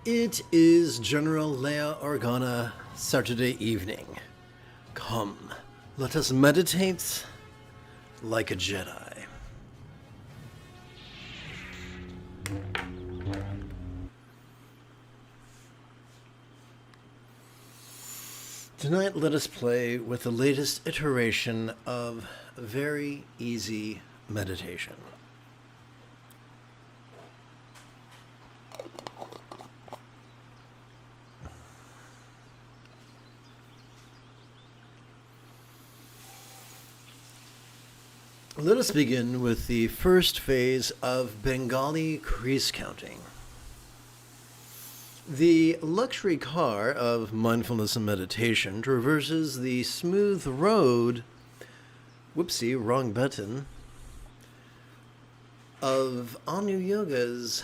It is General Leia Organa Saturday evening. Come, let us meditate like a Jedi. Tonight let us play with the latest iteration of very easy meditation. Let us begin with the first phase of Bengali crease counting. The luxury car of mindfulness and meditation traverses the smooth road, whoopsie, wrong button, of Anu Yoga's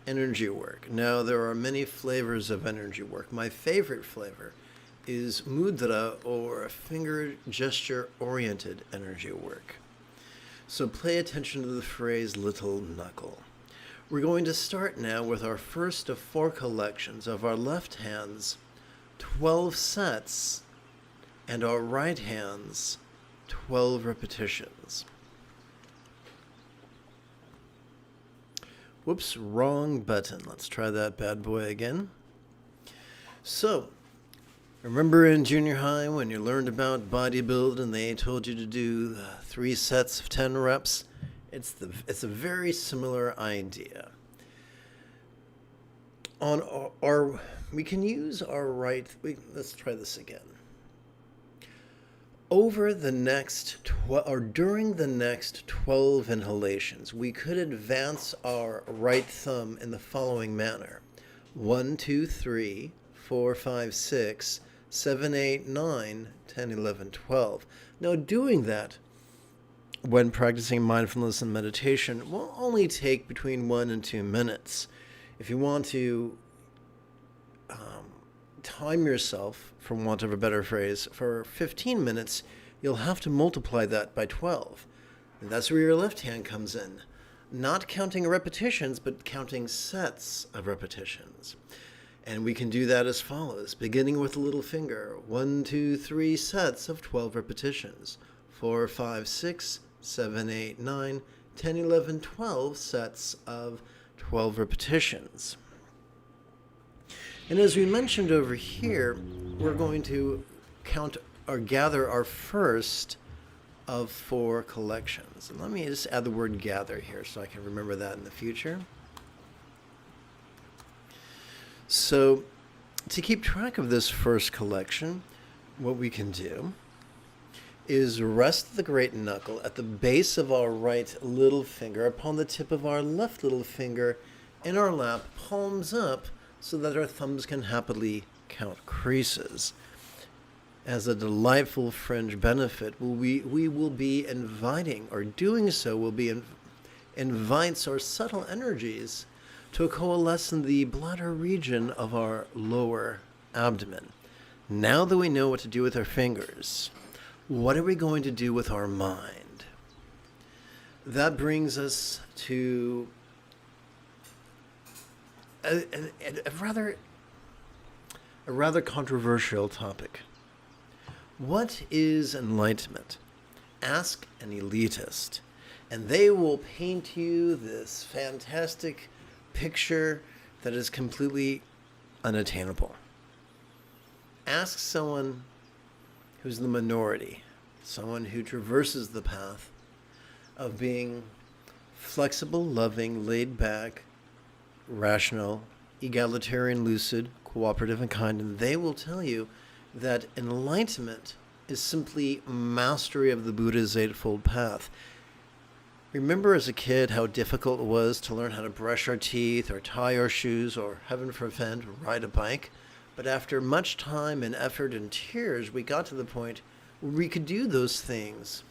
energy work. Now, there are many flavors of energy work. My favorite flavor is mudra, or finger gesture-oriented energy work. So pay attention to the phrase little knuckle. We're going to start now with our first of 4 collections of our left hand's 12 sets and our right hand's 12 repetitions. Whoops, wrong button. Let's try that bad boy again. So, remember in junior high when you learned about bodybuilding and they told you to do 3 sets of 10 reps? It's a very similar idea. We can use our right. Let's try this again. Over the next during the next 12 inhalations, we could advance our right thumb in the following manner: 1, 2, 3, 4, 5, 6, 7, 8, 9, 10, 11, 12. Now, doing that when practicing mindfulness and meditation will only take between 1 and 2 minutes. If you want to time yourself, for want of a better phrase, for 15 minutes, you'll have to multiply that by 12. And that's where your left hand comes in. Not counting repetitions, but counting sets of repetitions. And we can do that as follows, beginning with the little finger. 1, 2, 3 sets of 12 repetitions. 4, 5, 6, 7, 8, 9, 10, 11, 12 sets of 12 repetitions. And as we mentioned over here, we're going to count or gather our first of 4 collections. And let me just add the word gather here so I can remember that in the future. So, to keep track of this first collection, what we can do is rest the great knuckle at the base of our right little finger upon the tip of our left little finger in our lap, palms up, so that our thumbs can happily count creases. As a delightful fringe benefit, we will be inviting, or doing so will be invites our subtle energies to coalesce in the bladder region of our lower abdomen. Now that we know what to do with our fingers, what are we going to do with our mind? That brings us to a rather controversial topic. What is enlightenment? Ask an elitist, and they will paint you this fantastic picture that is completely unattainable. Ask someone who's the minority, someone who traverses the path of being flexible, loving, laid back, rational, egalitarian, lucid, cooperative, and kind, and they will tell you that enlightenment is simply mastery of the Buddha's Eightfold Path. Remember as a kid how difficult it was to learn how to brush our teeth or tie our shoes or, heaven forbid, ride a bike? But after much time and effort and tears, we got to the point where we could do those things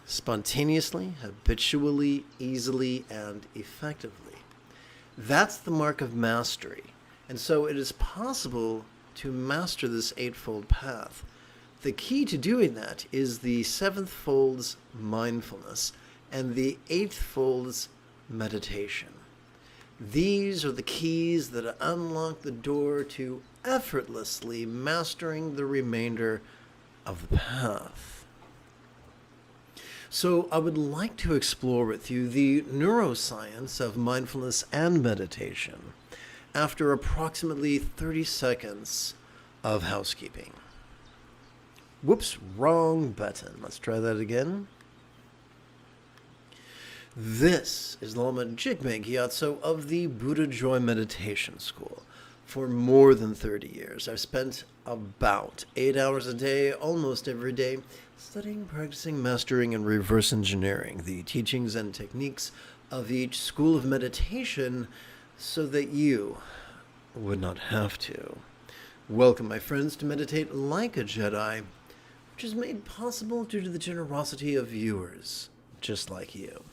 spontaneously, habitually, easily, and effectively. That's the mark of mastery. And so it is possible to master this Eightfold Path. The key to doing that is the 7th fold's mindfulness and the 8th fold's meditation. These are the keys that unlock the door to effortlessly mastering the remainder of the path. So I would like to explore with you the neuroscience of mindfulness and meditation after approximately 30 seconds of housekeeping. Whoops, wrong button. Let's try that again. This is Lama Jigme Gyatso of the Buddha Joy Meditation School. For more than 30 years, I've spent about 8 hours a day, almost every day, studying, practicing, mastering, and reverse engineering the teachings and techniques of each school of meditation so that you would not have to. Welcome, my friends, to Meditate Like a Jedi, which is made possible due to the generosity of viewers just like you.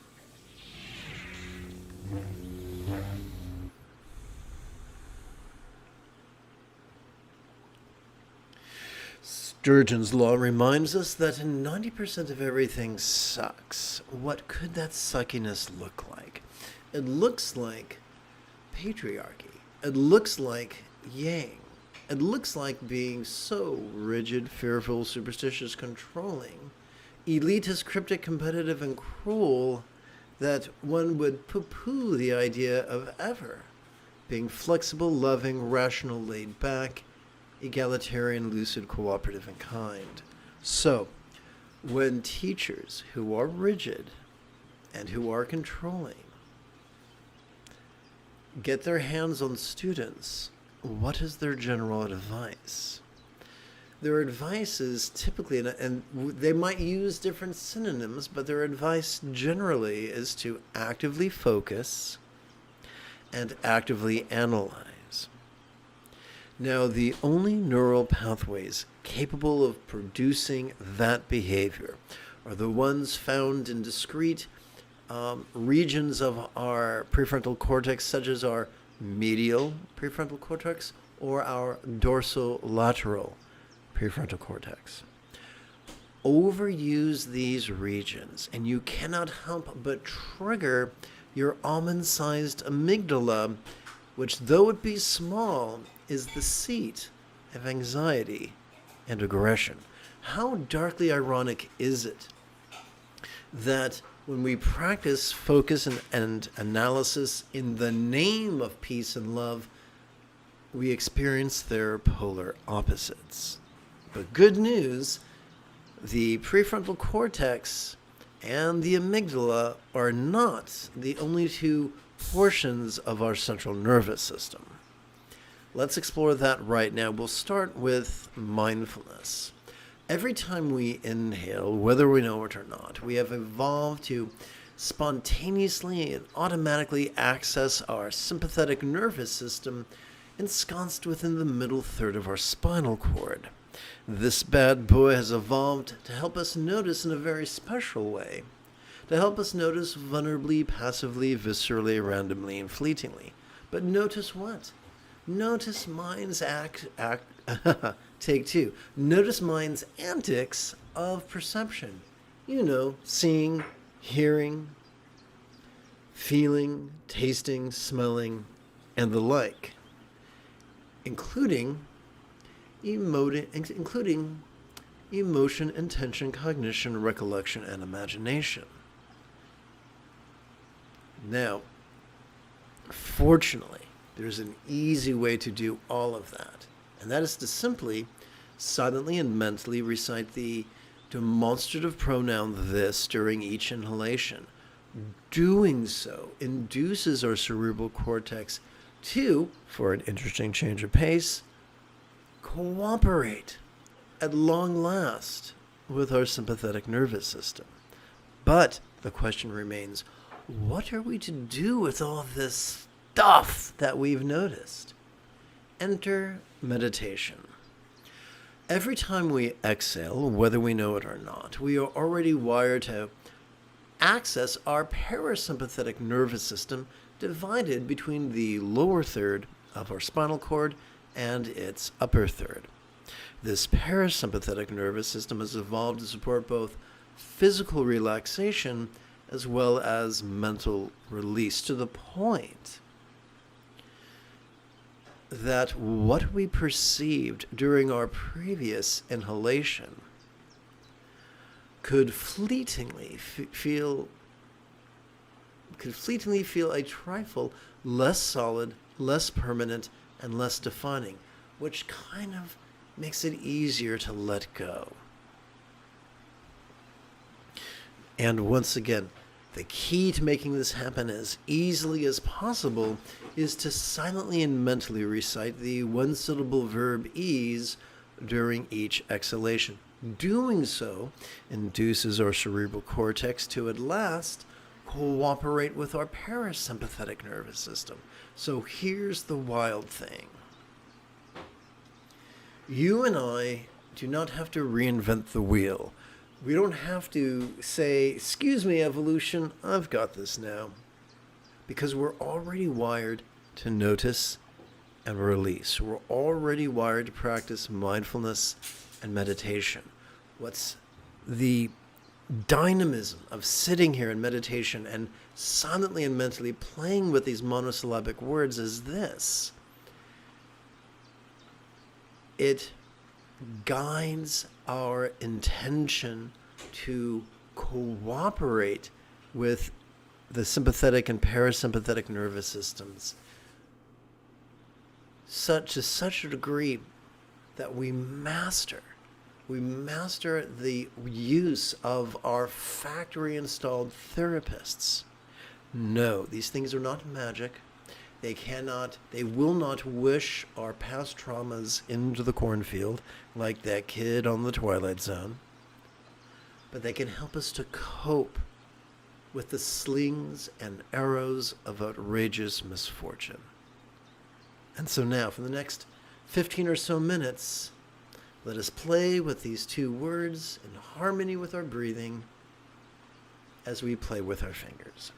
Sturgeon's Law reminds us that 90% of everything sucks. What could that suckiness look like? It looks like patriarchy. It looks like yang. It looks like being so rigid, fearful, superstitious, controlling, elitist, cryptic, competitive, and cruel that one would poo-poo the idea of ever being flexible, loving, rational, laid back, egalitarian, lucid, cooperative, and kind. So, when teachers who are rigid and who are controlling get their hands on students, what is their general advice? Their advice is typically, and they might use different synonyms, but their advice generally is to actively focus and actively analyze. Now, the only neural pathways capable of producing that behavior are the ones found in discrete regions of our prefrontal cortex, such as our medial prefrontal cortex or our dorsolateral prefrontal cortex. Overuse these regions, and you cannot help but trigger your almond-sized amygdala, which, though it be small, is the seat of anxiety and aggression. How darkly ironic is it that when we practice focus and analysis in the name of peace and love, we experience their polar opposites? But good news, the prefrontal cortex and the amygdala are not the only two portions of our central nervous system. Let's explore that right now. We'll start with mindfulness. Every time we inhale, whether we know it or not, we have evolved to spontaneously and automatically access our sympathetic nervous system ensconced within the middle third of our spinal cord. This bad boy has evolved to help us notice in a very special way, to help us notice vulnerably, passively, viscerally, randomly, and fleetingly. But notice what? Notice mind's take two. Notice mind's antics of perception. You know, seeing, hearing, feeling, tasting, smelling, and the like, including emotion, intention, cognition, recollection, and imagination. Now, fortunately, there's an easy way to do all of that, and that is to simply, silently and mentally recite the demonstrative pronoun this during each inhalation. Doing so induces our cerebral cortex to, for an interesting change of pace, cooperate at long last with our sympathetic nervous system. But the question remains, what are we to do with all this stuff that we've noticed? Enter meditation. Every time we exhale, whether we know it or not, we are already wired to access our parasympathetic nervous system divided between the lower third of our spinal cord and its upper third. This parasympathetic nervous system has evolved to support both physical relaxation as well as mental release, to the point that what we perceived during our previous inhalation could fleetingly feel a trifle less solid, less permanent, and less defining, which kind of makes it easier to let go. And once again, the key to making this happen as easily as possible is to silently and mentally recite the one-syllable verb ease during each exhalation. Doing so induces our cerebral cortex to at last cooperate with our parasympathetic nervous system. So here's the wild thing. You and I do not have to reinvent the wheel. We don't have to say, excuse me, evolution, I've got this now. Because we're already wired to notice and release. We're already wired to practice mindfulness and meditation. What's the dynamism of sitting here in meditation and silently and mentally playing with these monosyllabic words is this. It guides our intention to cooperate with the sympathetic and parasympathetic nervous systems to such a degree that we master the use of our factory installed therapists. No, these things are not magic. They will not wish our past traumas into the cornfield like that kid on the Twilight Zone. But they can help us to cope with the slings and arrows of outrageous misfortune. And so now, for the next 15 or so minutes, let us play with these two words in harmony with our breathing as we play with our fingers.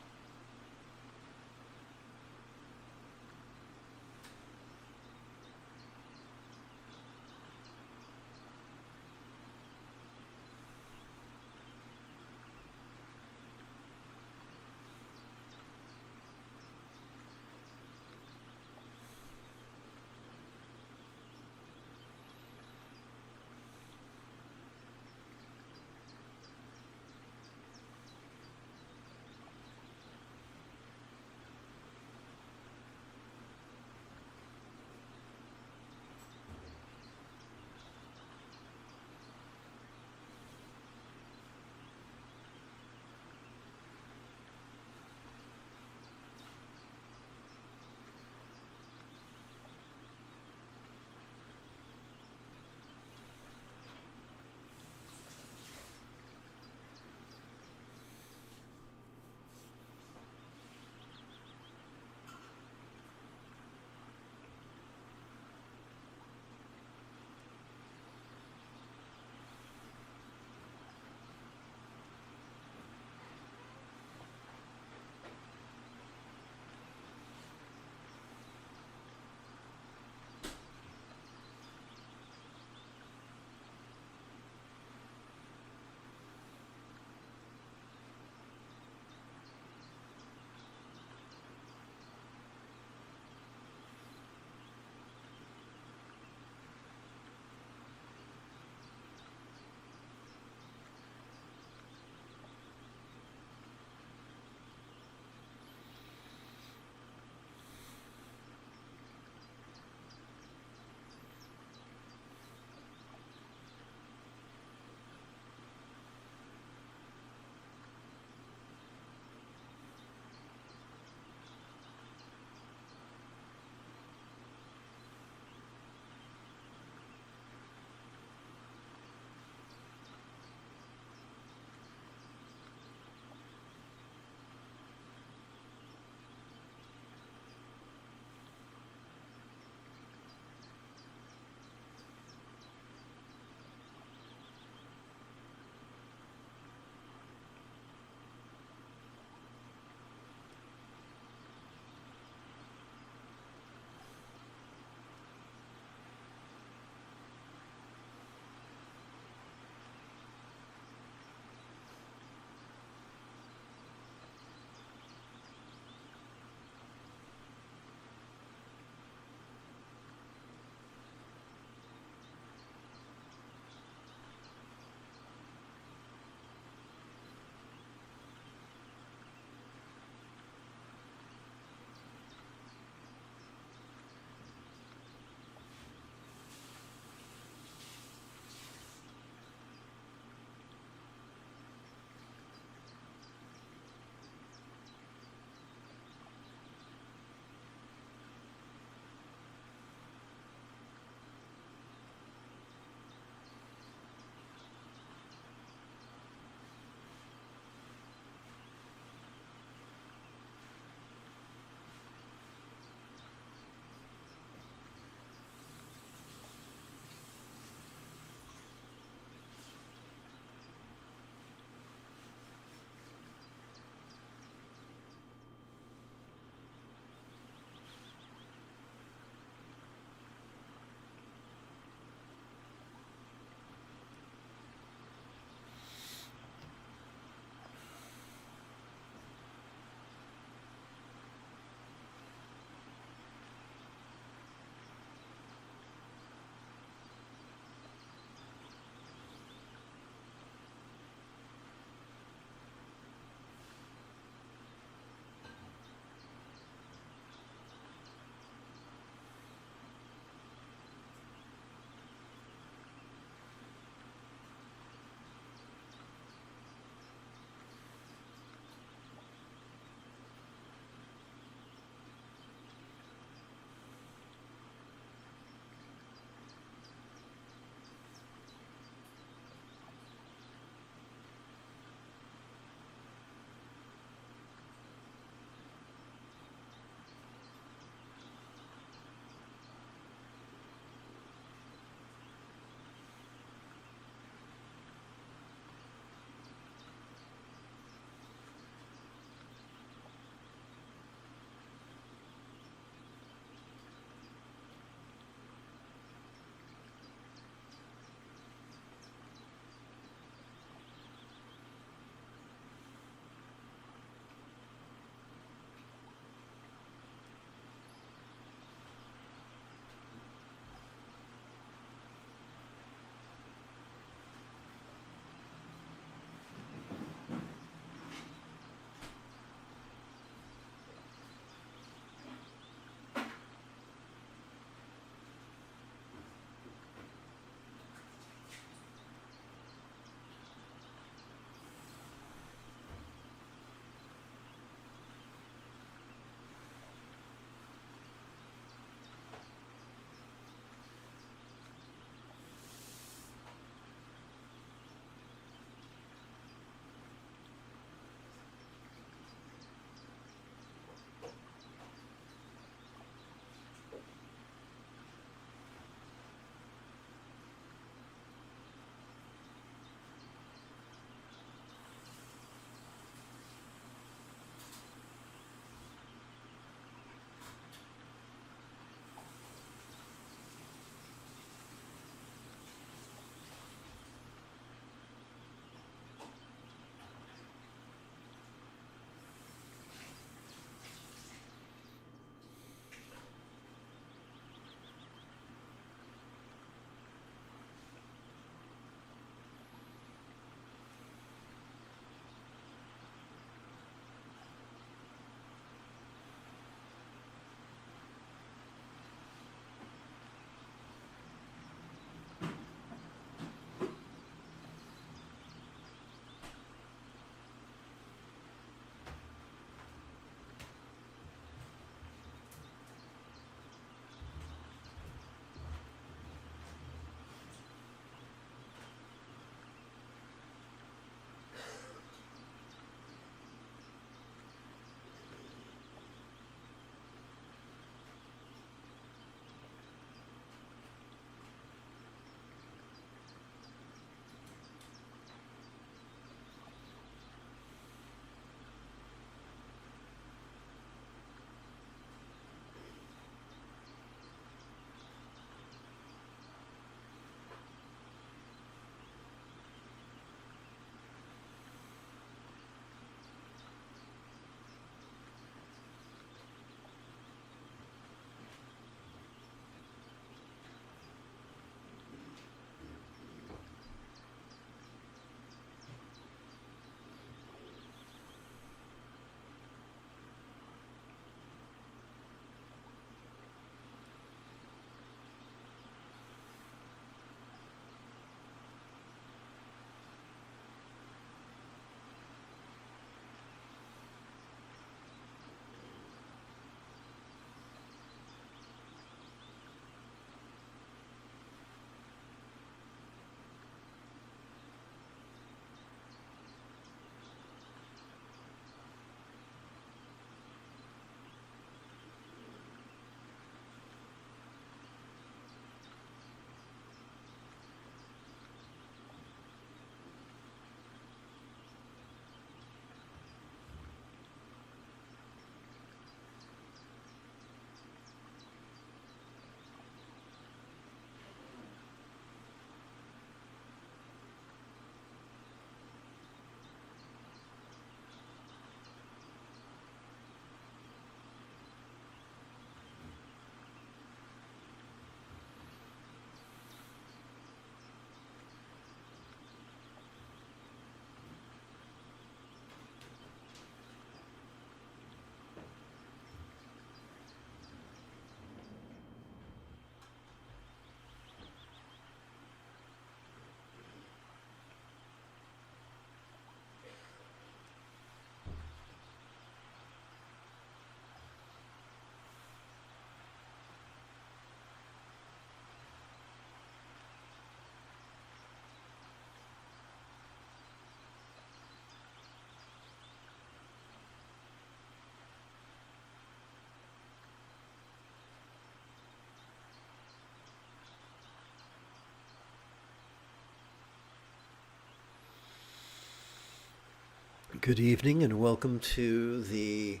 Good evening and welcome to the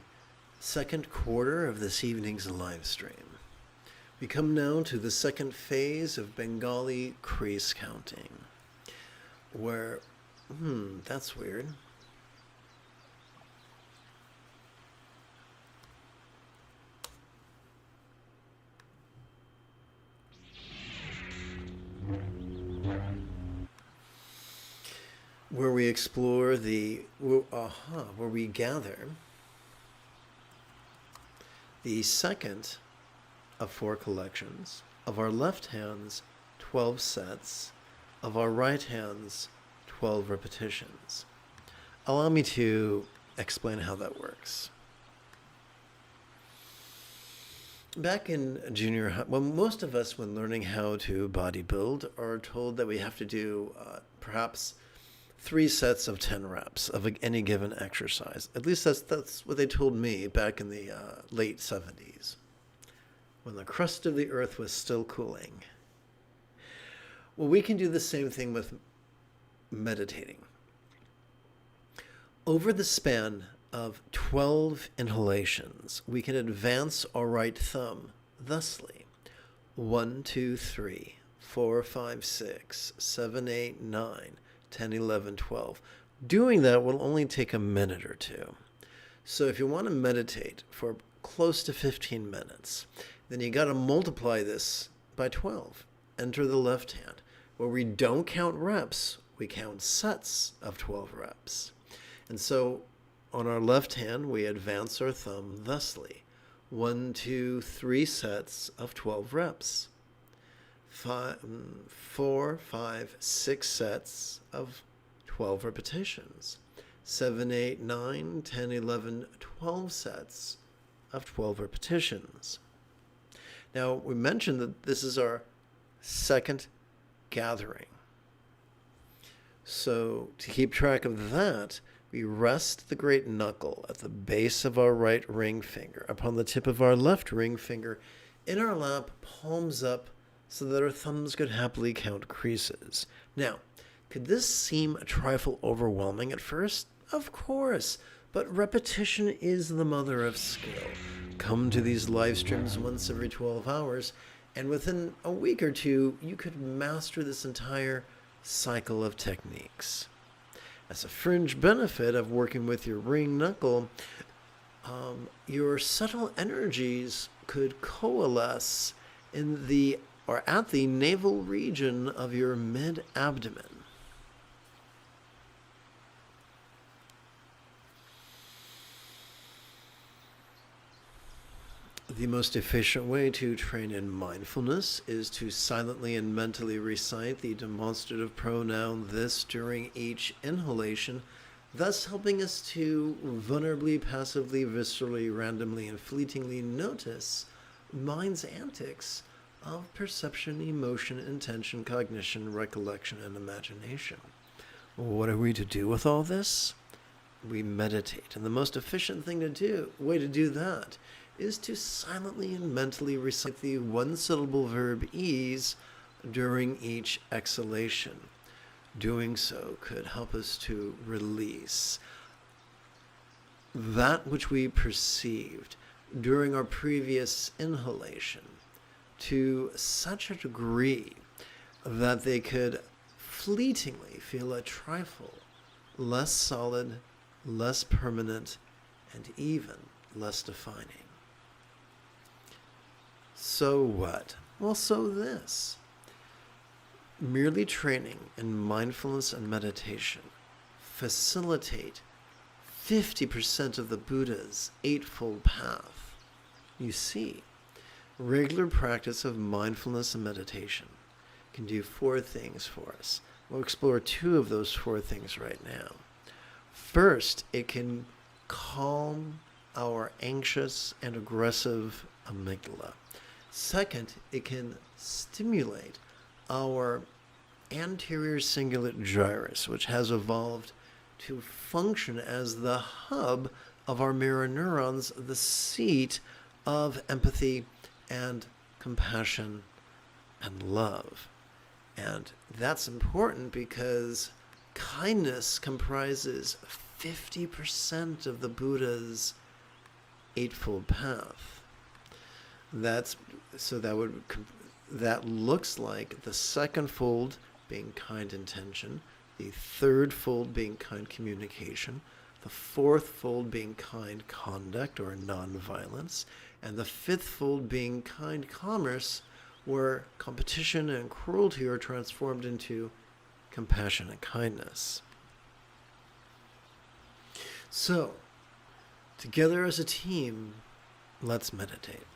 second quarter of this evening's live stream. We come now to the second phase of Bengali crease counting, where, that's weird. Where we explore where we gather the second of 4 collections of our left hand's 12 sets, of our right hand's 12 repetitions. Allow me to explain how that works. Back in junior high, most of us, when learning how to bodybuild, are told that we have to do perhaps 3 sets of 10 reps of any given exercise. At least that's what they told me back in the late 70s, when the crust of the earth was still cooling. Well, we can do the same thing with meditating. Over the span of 12 inhalations, we can advance our right thumb thusly: 1, 2, 3, 4, 5, 6, 7, 8, 9, 10, 11, 12. Doing that will only take a minute or two. So if you want to meditate for close to 15 minutes, then you got to multiply this by 12. Enter the left hand. Where we don't count reps, we count sets of 12 reps. And so on our left hand, we advance our thumb thusly: 1, 2, 3 sets of 12 reps. 4, 5, 6 sets of 12 repetitions. 7, 8, 9, 10, 11, 12 sets of 12 repetitions. Now, we mentioned that this is our second gathering. So, to keep track of that, we rest the great knuckle at the base of our right ring finger upon the tip of our left ring finger in our lap, palms up, so that our thumbs could happily count creases. Now, could this seem a trifle overwhelming at first? Of course, but repetition is the mother of skill. Come to these live streams once every 12 hours, and within a week or two, you could master this entire cycle of techniques. As a fringe benefit of working with your ring knuckle, your subtle energies could coalesce at the navel region of your mid-abdomen. The most efficient way to train in mindfulness is to silently and mentally recite the demonstrative pronoun "this" during each inhalation, thus helping us to vulnerably, passively, viscerally, randomly, and fleetingly notice mind's antics of perception, emotion, intention, cognition, recollection, and imagination. What are we to do with all this? We meditate. And the most efficient way to do that is to silently and mentally recite the one-syllable verb "ease" during each exhalation. Doing so could help us to release that which we perceived during our previous inhalation to such a degree that they could fleetingly feel a trifle less solid, less permanent, and even less defining. So what? Well, so this. Merely training in mindfulness and meditation facilitate 50% of the Buddha's Eightfold Path. You see, regular practice of mindfulness and meditation can do 4 things for us. We'll explore 2 of those 4 things right now. First, it can calm our anxious and aggressive amygdala. Second, it can stimulate our anterior cingulate gyrus, which has evolved to function as the hub of our mirror neurons, the seat of empathy and compassion and love. And that's important because kindness comprises 50% of the Buddha's Eightfold Path. That looks like the second fold being kind intention, the third fold being kind communication, the fourth fold being kind conduct or non-violence, and the fifth fold being kind commerce, where competition and cruelty are transformed into compassion and kindness. So, together as a team, let's meditate.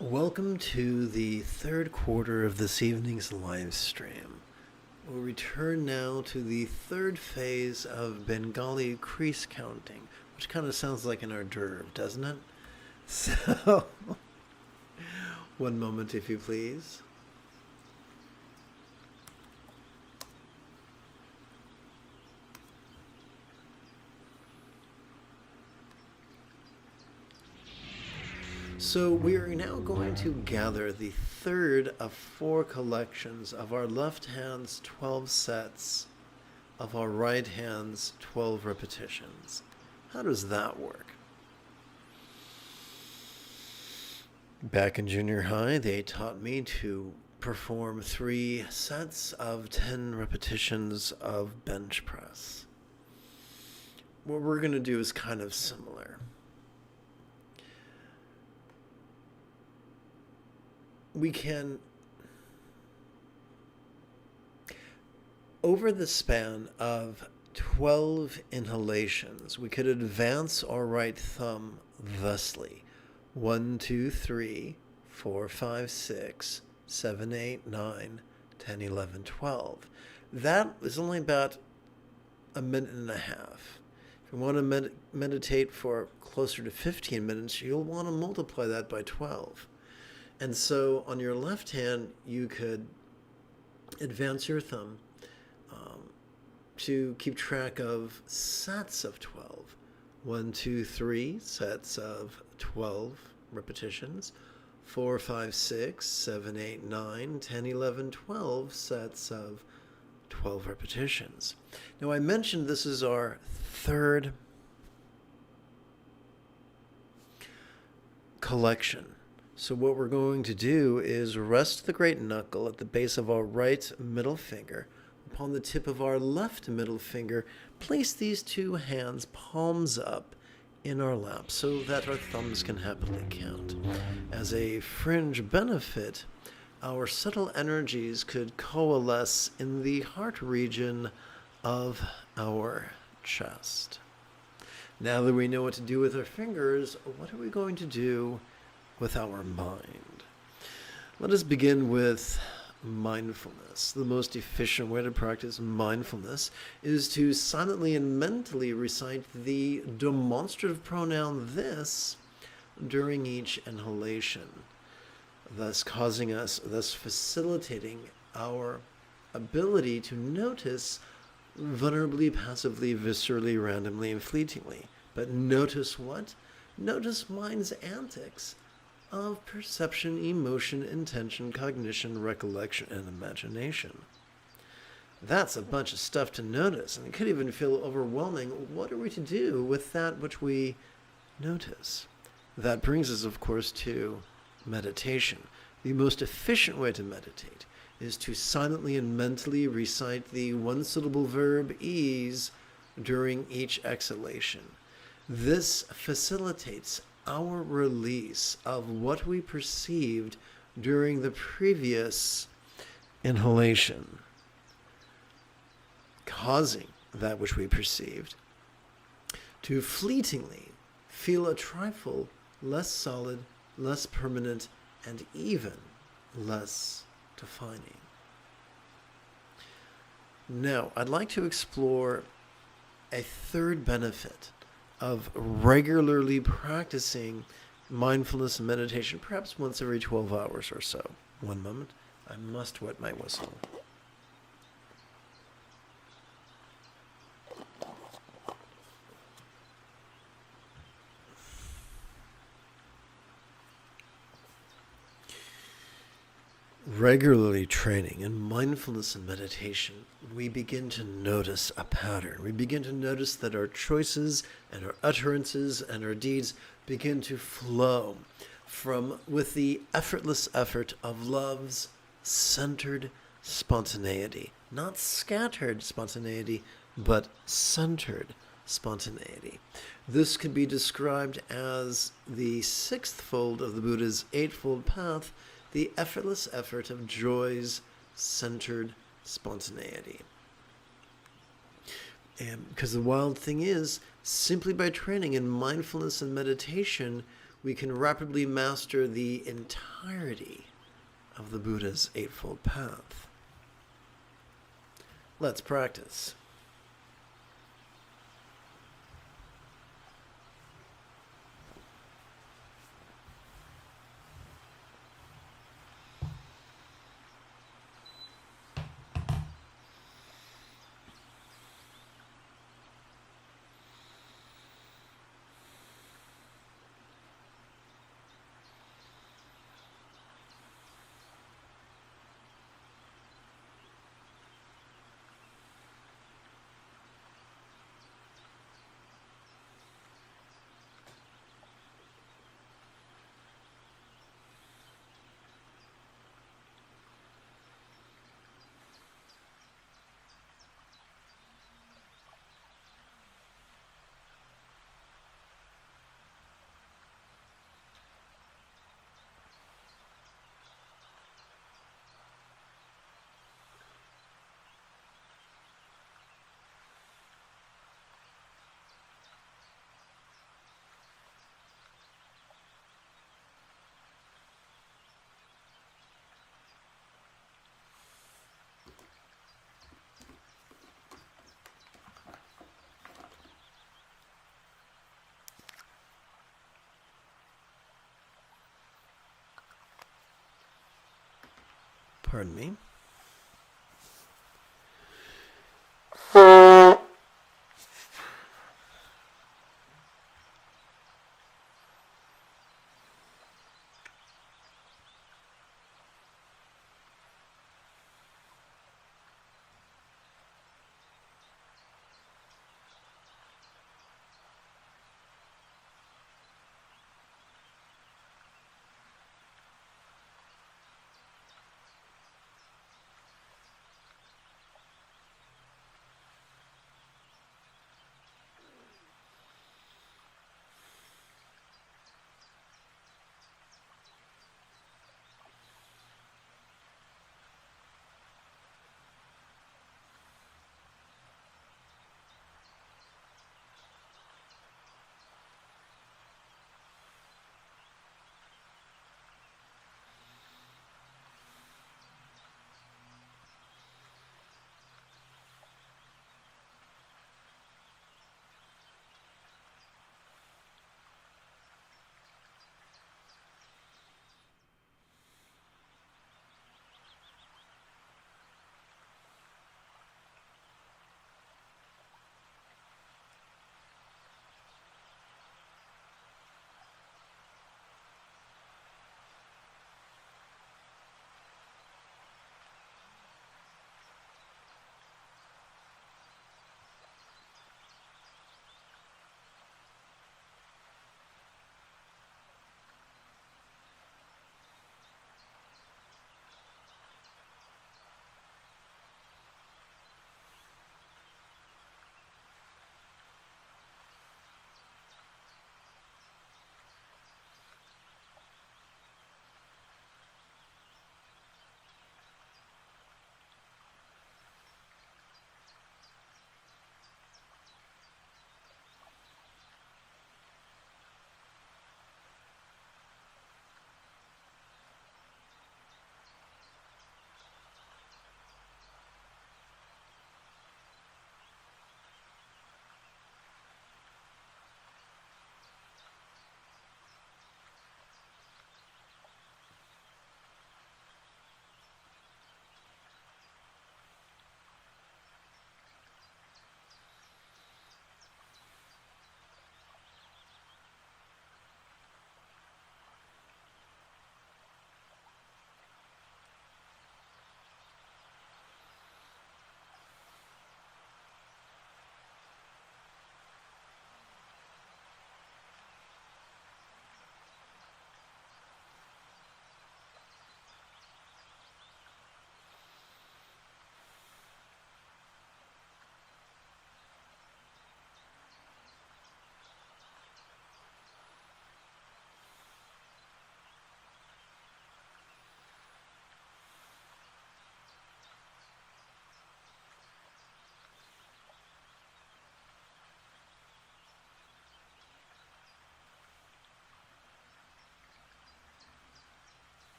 Welcome to the third quarter of this evening's live stream. We'll return now to the third phase of Bengali crease counting, which kind of sounds like an hors d'oeuvre, doesn't it? So, one moment if you please. So we are now going to gather the third of 4 collections of our left hand's 12 sets, of our right hand's 12 repetitions. How does that work? Back in junior high, they taught me to perform 3 sets of 10 repetitions of bench press. What we're going to do is kind of similar. We can, over the span of 12 inhalations, we could advance our right thumb thusly. 1, 2, 3, 4, 5, 6, 7, 8, 9, 10, 11, 12. That is only about a minute and a half. If you want to meditate for closer to 15 minutes, you'll want to multiply that by 12. And so on your left hand, you could advance your thumb to keep track of sets of 12. 1, 2, 3 sets of 12 repetitions. 4, 5, 6, 7, 8, 9, 10, 11, 12 sets of 12 repetitions. Now I mentioned this is our third collection. So what we're going to do is rest the great knuckle at the base of our right middle finger. Upon the tip of our left middle finger, place these 2 hands palms up in our lap so that our thumbs can happily count. As a fringe benefit, our subtle energies could coalesce in the heart region of our chest. Now that we know what to do with our fingers, what are we going to do with our mind? Let us begin with mindfulness. The most efficient way to practice mindfulness is to silently and mentally recite the demonstrative pronoun this during each inhalation, thus facilitating our ability to notice vulnerably, passively, viscerally, randomly, and fleetingly. But notice what? Notice mind's antics of perception, emotion, intention, cognition, recollection, and imagination. That's a bunch of stuff to notice, and it could even feel overwhelming. What are we to do with that which we notice? That brings us, of course, to meditation. The most efficient way to meditate is to silently and mentally recite the one-syllable verb ease during each exhalation. This facilitates our release of what we perceived during the previous inhalation, causing that which we perceived to fleetingly feel a trifle less solid, less permanent, and even less defining. Now, I'd like to explore a third benefit of regularly practicing mindfulness and meditation, perhaps once every 12 hours or so. One moment, I must wet my whistle. Regularly training in mindfulness and meditation, we begin to notice a pattern. We begin to notice that our choices and our utterances and our deeds begin to flow with the effortless effort of love's centered spontaneity. Not scattered spontaneity, but centered spontaneity. This could be described as the 6th fold of the Buddha's 8-fold path, the effortless effort of joy's centered spontaneity. And because the wild thing is, simply by training in mindfulness and meditation, we can rapidly master the entirety of the Buddha's Eightfold Path. Let's practice. Pardon me.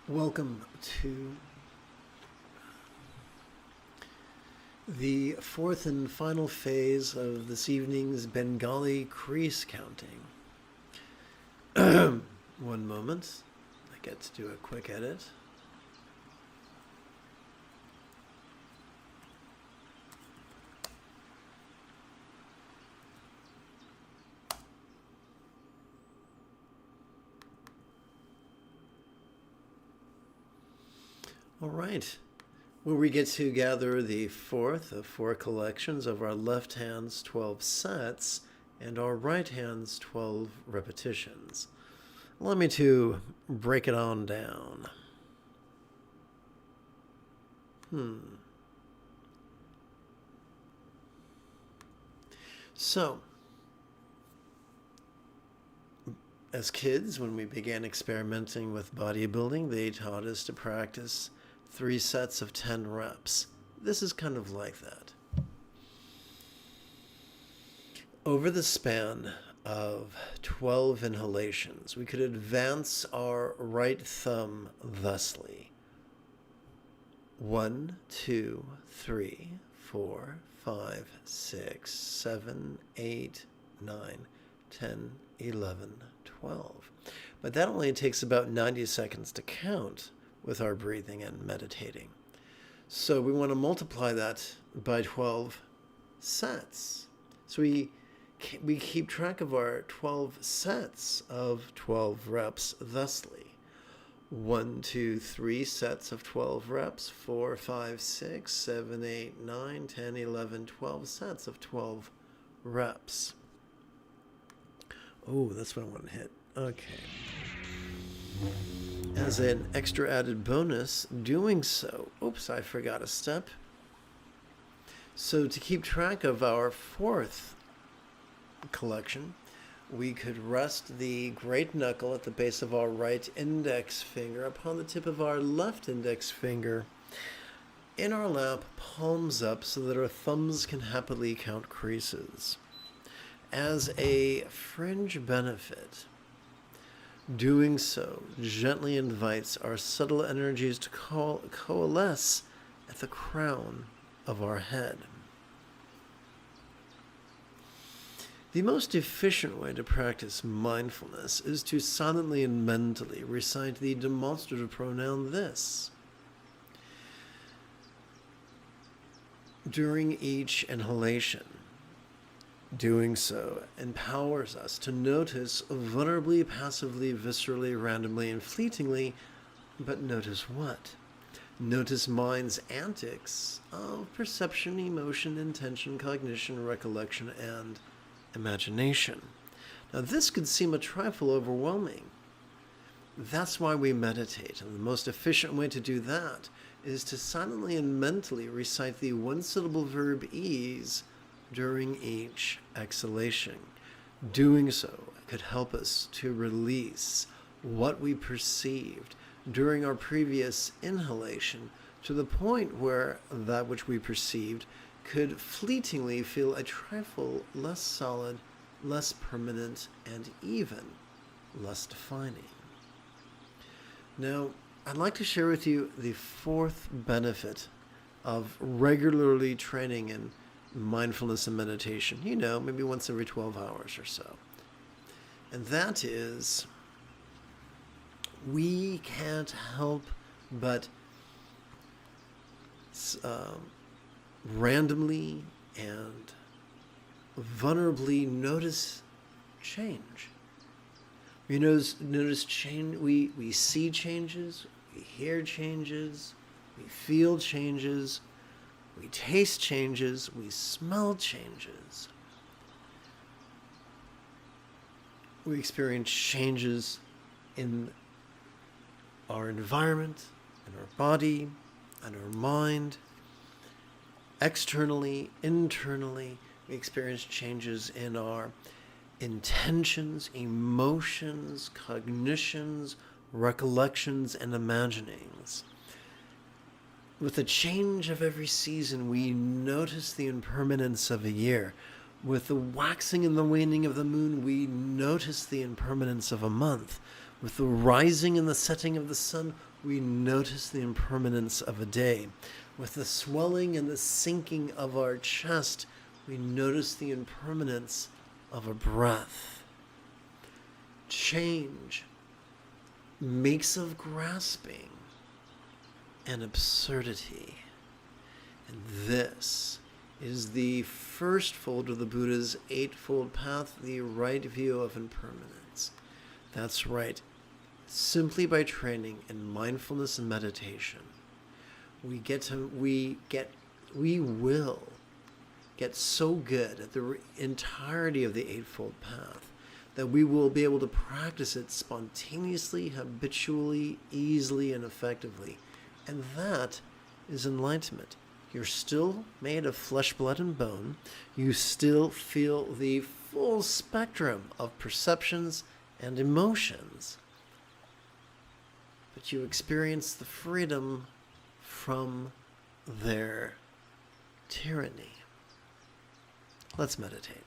Welcome to the fourth and final phase of this evening's Bengali crease counting. One moment. I get to do a quick edit. All right, where we get to gather the fourth of four collections of our left hand's 12 sets and our right hand's 12 repetitions. Allow me to break it on down. So, as kids, when we began experimenting with bodybuilding, they taught us to practice 3 sets of 10 reps. This is kind of like that. Over the span of 12 inhalations, we could advance our right thumb thusly. 1, 2, 3, 4, 5, 6, 7, 8, 9, 10, 11, 12. But that only takes about 90 seconds to count with our breathing and meditating. So we want to multiply that by 12 sets. So we keep track of our 12 sets of 12 reps thusly. 1, 2, 3 sets of 12 reps, 4, 5, 6, 7, 8, 9, 10, 11, 12 sets of 12 reps. Oh, that's what I want to hit. Okay. As an extra added bonus, doing so, oops, I forgot a step. So to keep track of our fourth collection, we could rest the great knuckle at the base of our right index finger upon the tip of our left index finger in our lap, palms up, so that our thumbs can happily count creases. As a fringe benefit, doing so gently invites our subtle energies to coalesce at the crown of our head. The most efficient way to practice mindfulness is to silently and mentally recite the demonstrative pronoun this. During each inhalation, doing so empowers us to notice vulnerably, passively, viscerally, randomly, and fleetingly, but notice what? Notice mind's antics of perception, emotion, intention, cognition, recollection, and imagination. Now, this could seem a trifle overwhelming. That's why we meditate, and the most efficient way to do that is to silently and mentally recite the one-syllable verb ease during each exhalation. Doing so could help us to release what we perceived during our previous inhalation to the point where that which we perceived could fleetingly feel a trifle less solid, less permanent, and even less defining. Now, I'd like to share with you the fourth benefit of regularly training in mindfulness and meditation, maybe once every 12 hours or so. And that is, we can't help but randomly and vulnerably notice change. We notice change. We see changes, we hear changes, we feel changes, we taste changes, we smell changes. We experience changes in our environment, in our body, in our mind. Externally, internally, we experience changes in our intentions, emotions, cognitions, recollections, and imaginings. With the change of every season, we notice the impermanence of a year. With the waxing and the waning of the moon, we notice the impermanence of a month. With the rising and the setting of the sun, we notice the impermanence of a day. With the swelling and the sinking of our chest, we notice the impermanence of a breath. Change makes of grasping an absurdity. And this is the first fold of the Buddha's eightfold path, the right view of impermanence. That's right. Simply by training in mindfulness and meditation, we will get so good at the entirety of the eightfold path that we will be able to practice it spontaneously, habitually, easily, and effectively. And that is enlightenment. You're still made of flesh, blood, and bone. You still feel the full spectrum of perceptions and emotions. But you experience the freedom from their tyranny. Let's meditate.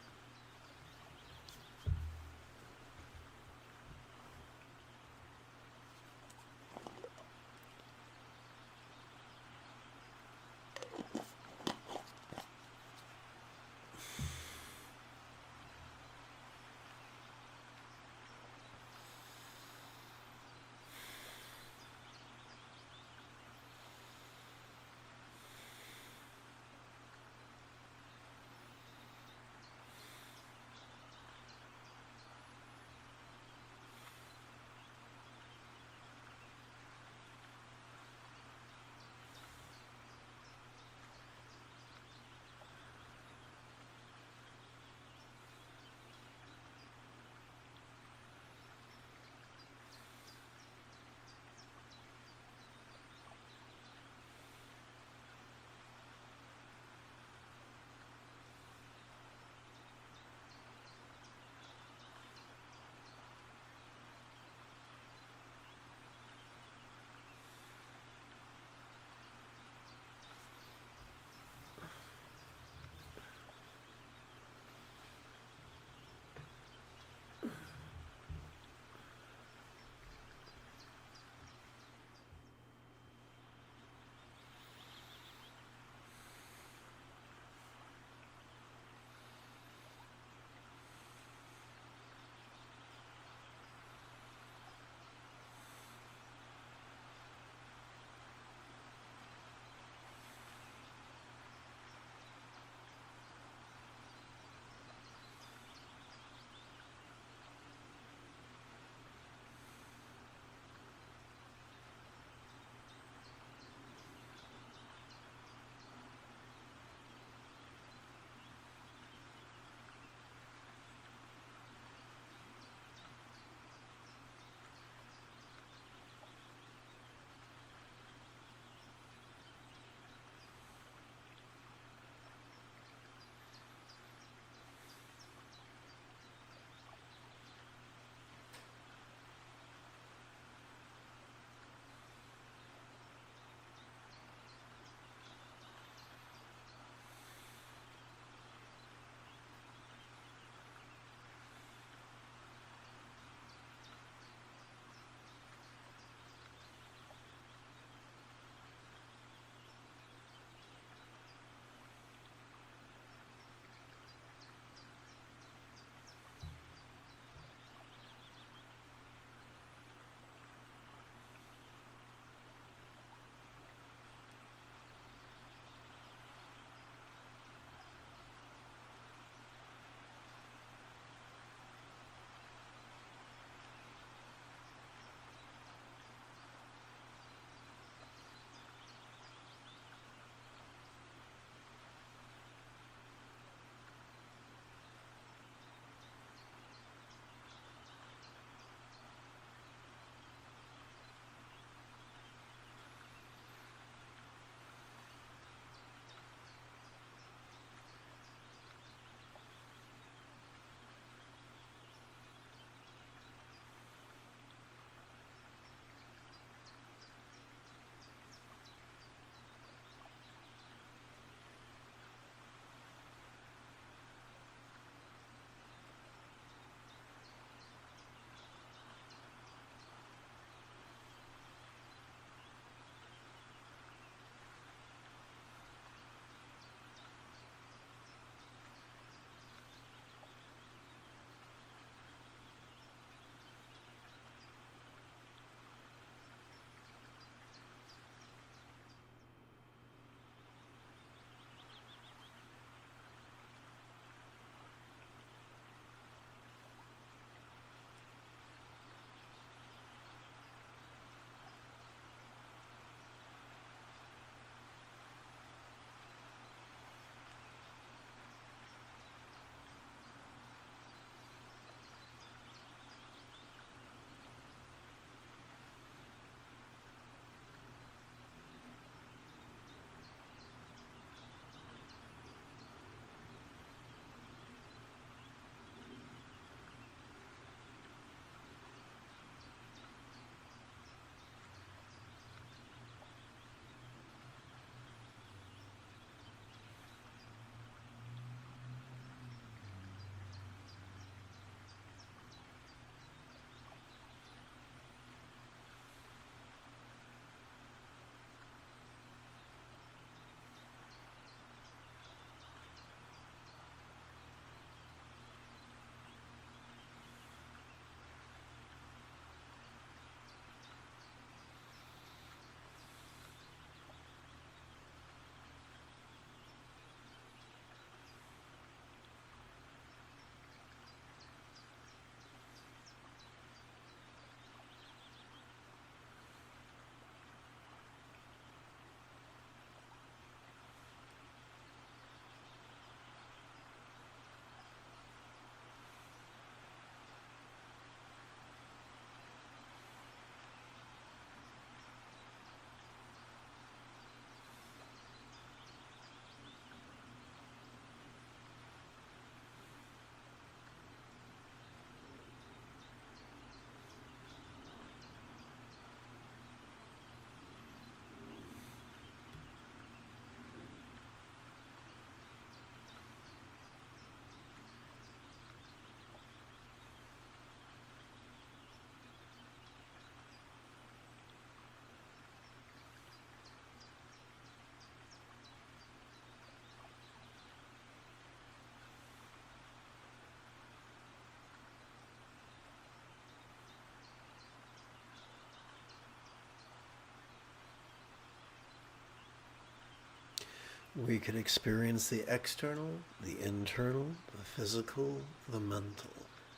We could experience the external, the internal, the physical, the mental,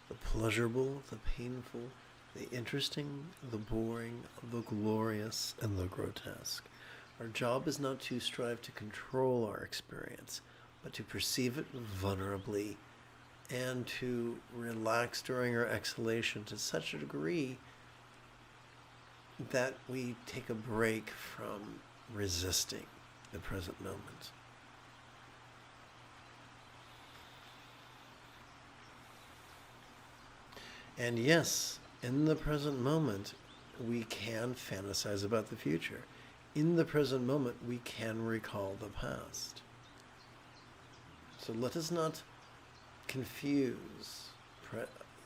the pleasurable, the painful, the interesting, the boring, the glorious, and the grotesque. Our job is not to strive to control our experience, but to perceive it vulnerably and to relax during our exhalation to such a degree that we take a break from resisting the present moment. And yes, in the present moment, we can fantasize about the future. In the present moment, we can recall the past. So let us not confuse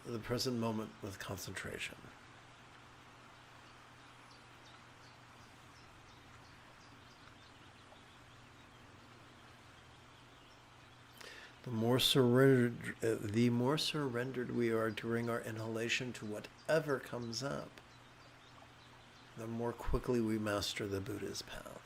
the present moment with concentration. The more surrendered we are during our inhalation to whatever comes up, the more quickly we master the Buddha's path.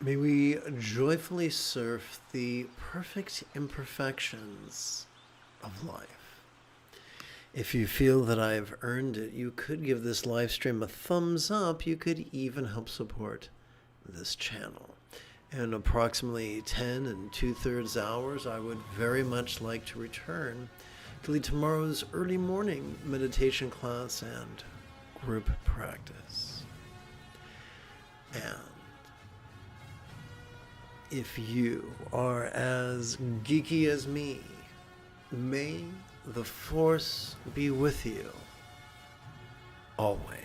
May we joyfully surf the perfect imperfections of life. If you feel that I've earned it, you could give this live stream a thumbs up. You could even help support this channel. In approximately 10 and 2/3 hours, I would very much like to return to lead tomorrow's early morning meditation class and group practice. And if you are as geeky as me, may the Force be with you always.